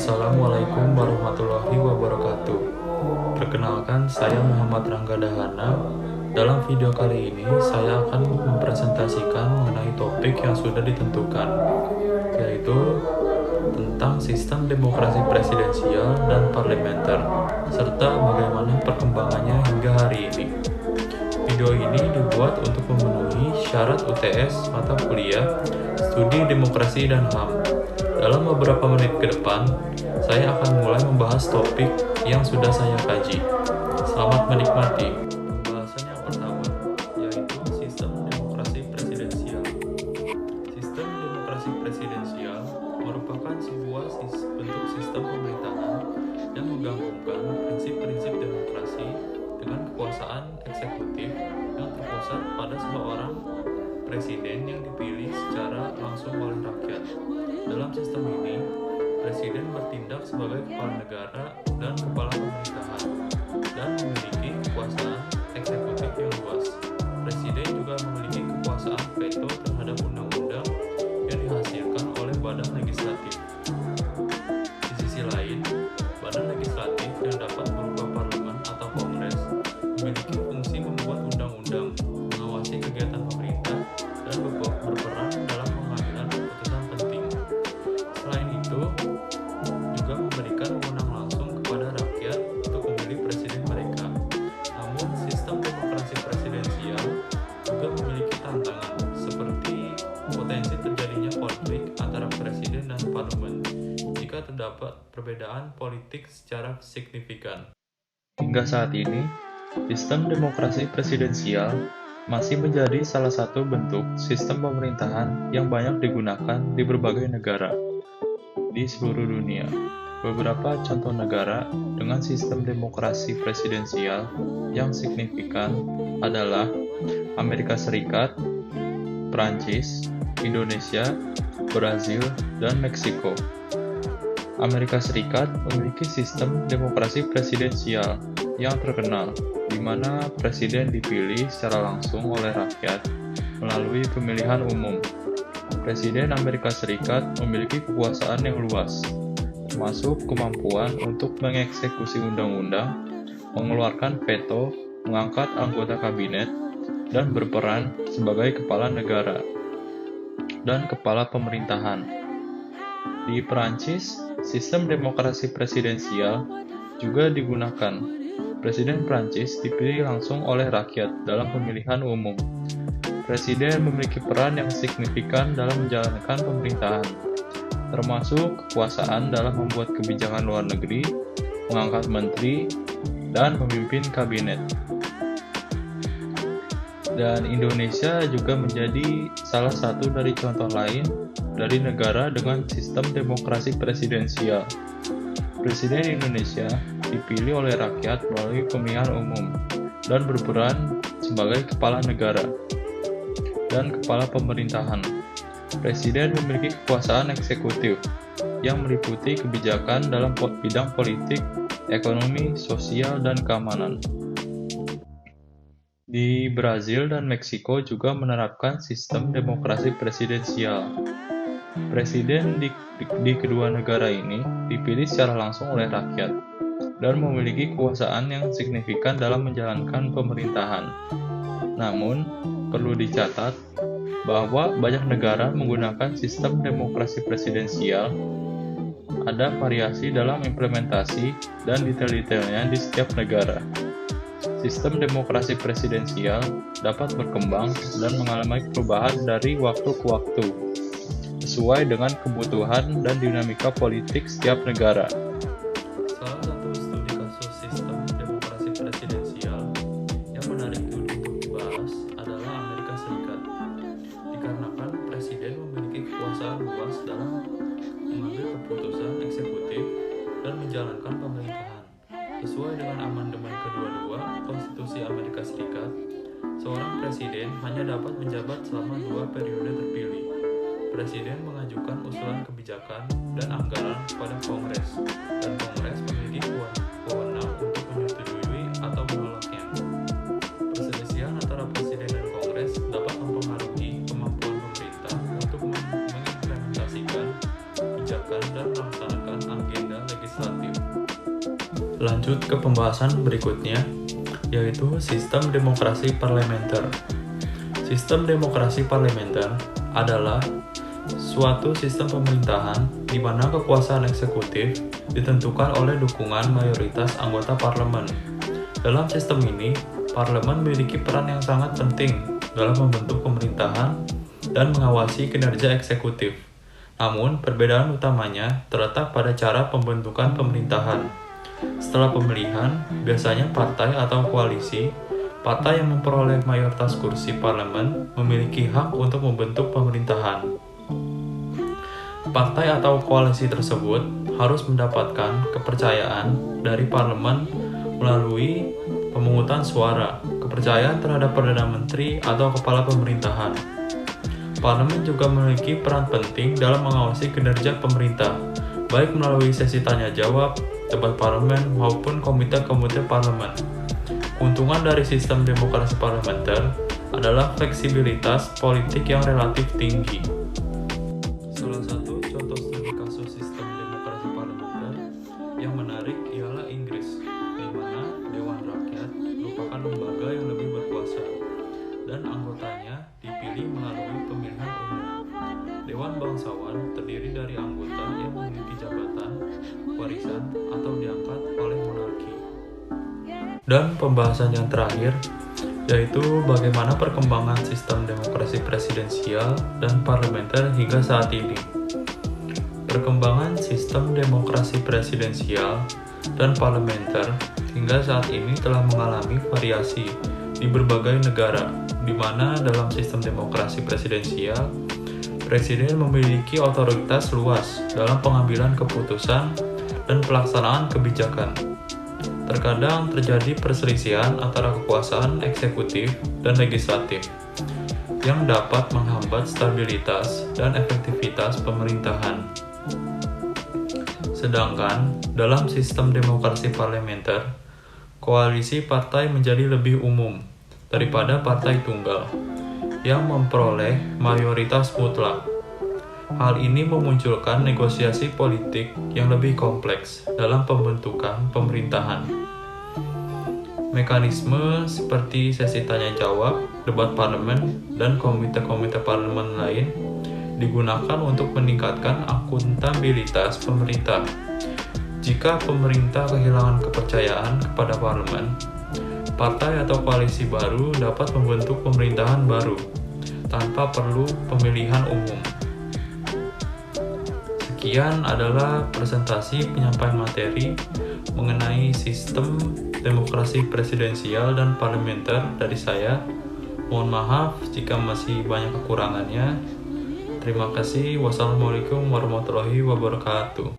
Assalamualaikum warahmatullahi wabarakatuh. Perkenalkan, saya Muhammad Rangga Dahana. Dalam video kali ini, saya akan mempresentasikan mengenai topik yang sudah ditentukan, yaitu tentang sistem demokrasi presidensial dan parlementer, serta bagaimana perkembangannya hingga hari ini. Video ini dibuat untuk memenuhi syarat UTS mata kuliah Studi Demokrasi dan HAM. Dalam beberapa menit ke depan, saya akan mulai membahas topik yang sudah saya kaji. Selamat menikmati. Pembahasan yang pertama, yaitu sistem demokrasi presidensial. Sistem demokrasi presidensial merupakan sebuah bentuk sistem pemerintahan yang menggabungkan prinsip-prinsip demokrasi dengan kekuasaan eksekutif yang terpusat pada seorang presiden yang dipilih secara langsung oleh rakyat. Dalam sistem ini, presiden bertindak sebagai kepala negara dan kepala pemerintahan dan memiliki kekuasaan eksekutif yang luas. Presiden juga memiliki kekuasaan veto terhadap undang-undang yang dihasilkan oleh badan legislatif. Di sisi lain, badan legislatif yang dapat berupa parlemen atau kongres memiliki fungsi membuat undang-undang, mengawasi kegiatan pemerintah, dan berperan dalam pengambilan keputusan penting. Selain itu, juga memberikan wewenang langsung kepada rakyat untuk memilih presiden mereka. Namun, sistem demokrasi presidensial juga memiliki tantangan, seperti potensi terjadinya konflik antara presiden dan parlemen jika terdapat perbedaan politik secara signifikan. Hingga saat ini, sistem demokrasi presidensial masih menjadi salah satu bentuk sistem pemerintahan yang banyak digunakan di berbagai negara di seluruh dunia. Beberapa contoh negara dengan sistem demokrasi presidensial yang signifikan adalah Amerika Serikat, Prancis, Indonesia, Brazil, dan Meksiko. Amerika Serikat memiliki sistem demokrasi presidensial yang terkenal, di mana presiden dipilih secara langsung oleh rakyat melalui pemilihan umum. Presiden Amerika Serikat memiliki kekuasaan yang luas, termasuk kemampuan untuk mengeksekusi undang-undang, mengeluarkan veto, mengangkat anggota kabinet, dan berperan sebagai kepala negara dan kepala pemerintahan. Di Perancis, sistem demokrasi presidensial juga digunakan. Presiden Prancis dipilih langsung oleh rakyat dalam pemilihan umum. Presiden memiliki peran yang signifikan dalam menjalankan pemerintahan, termasuk kekuasaan dalam membuat kebijakan luar negeri, mengangkat menteri, dan memimpin kabinet. Dan Indonesia juga menjadi salah satu dari contoh lain dari negara dengan sistem demokrasi presidensial. Presiden Indonesia dipilih oleh rakyat melalui pemilihan umum dan berperan sebagai kepala negara dan kepala pemerintahan. Presiden memiliki kekuasaan eksekutif yang meliputi kebijakan dalam bidang politik, ekonomi, sosial, dan keamanan. Di Brazil dan Meksiko juga menerapkan sistem demokrasi presidensial. Presiden di kedua negara ini dipilih secara langsung oleh rakyat dan memiliki kekuasaan yang signifikan dalam menjalankan pemerintahan. Namun, perlu dicatat bahwa banyak negara menggunakan sistem demokrasi presidensial. Ada variasi dalam implementasi dan detail-detailnya di setiap negara. Sistem demokrasi presidensial dapat berkembang dan mengalami perubahan dari waktu ke waktu, sesuai dengan kebutuhan dan dinamika politik setiap negara. Salah satu studi kasus sistem demokrasi presidensial yang menarik untuk dibahas adalah Amerika Serikat. Dikarenakan presiden memiliki kekuasaan luas dalam mengambil keputusan eksekutif dan menjalankan pemerintahan. Sesuai dengan amandemen ke-22 Konstitusi Amerika Serikat, seorang presiden hanya dapat menjabat selama 2 periode terpilih. Presiden mengajukan usulan kebijakan dan anggaran kepada Kongres, dan Kongres memiliki wewenang untuk menyetujui atau menolaknya. Perselisihan antara presiden dan Kongres dapat mempengaruhi kemampuan pemerintah untuk mengimplementasikan kebijakan dan melaksanakan agenda lanjut ke pembahasan berikutnya, yaitu sistem demokrasi parlementer. Sistem demokrasi parlementer adalah suatu sistem pemerintahan di mana kekuasaan eksekutif ditentukan oleh dukungan mayoritas anggota parlemen. Dalam sistem ini, parlemen memiliki peran yang sangat penting dalam membentuk pemerintahan dan mengawasi kinerja eksekutif. Namun, perbedaan utamanya terletak pada cara pembentukan pemerintahan. Setelah pemilihan, biasanya partai atau koalisi, partai yang memperoleh mayoritas kursi parlemen memiliki hak untuk membentuk pemerintahan. Partai atau koalisi tersebut harus mendapatkan kepercayaan dari parlemen melalui pemungutan suara, kepercayaan terhadap Perdana Menteri atau Kepala Pemerintahan. Parlemen juga memiliki peran penting dalam mengawasi kinerja pemerintah, baik melalui sesi tanya-jawab, debat parlemen, maupun komite-komite parlemen. Keuntungan dari sistem demokrasi parlementer adalah fleksibilitas politik yang relatif tinggi. Salah satu contoh studi kasus sistem demokrasi parlementer yang menarik ialah Inggris, di mana Dewan Rakyat merupakan lembaga yang lebih berkuasa dan anggotanya dipilih melalui pemilihan umum. Dewan Bangsawan terdiri dari anggota yang memiliki jabatan, warisan, atau diangkat oleh monarki. Dan pembahasan yang terakhir, yaitu bagaimana perkembangan sistem demokrasi presidensial dan parlementer hingga saat ini. Perkembangan sistem demokrasi presidensial dan parlementer hingga saat ini telah mengalami variasi di berbagai negara, di mana dalam sistem demokrasi presidensial, presiden memiliki otoritas luas dalam pengambilan keputusan dan pelaksanaan kebijakan. Terkadang terjadi perselisihan antara kekuasaan eksekutif dan legislatif yang dapat menghambat stabilitas dan efektivitas pemerintahan. Sedangkan dalam sistem demokrasi parlementer, koalisi partai menjadi lebih umum daripada partai tunggal yang memperoleh mayoritas mutlak. Hal ini memunculkan negosiasi politik yang lebih kompleks dalam pembentukan pemerintahan. Mekanisme seperti sesi tanya-jawab, debat parlemen, dan komite-komite parlemen lain digunakan untuk meningkatkan akuntabilitas pemerintah. Jika pemerintah kehilangan kepercayaan kepada parlemen, partai atau koalisi baru dapat membentuk pemerintahan baru tanpa perlu pemilihan umum. Sekian adalah presentasi penyampaian materi mengenai sistem demokrasi presidensial dan parlementer dari saya. Mohon maaf jika masih banyak kekurangannya. Terima kasih. Wassalamualaikum warahmatullahi wabarakatuh.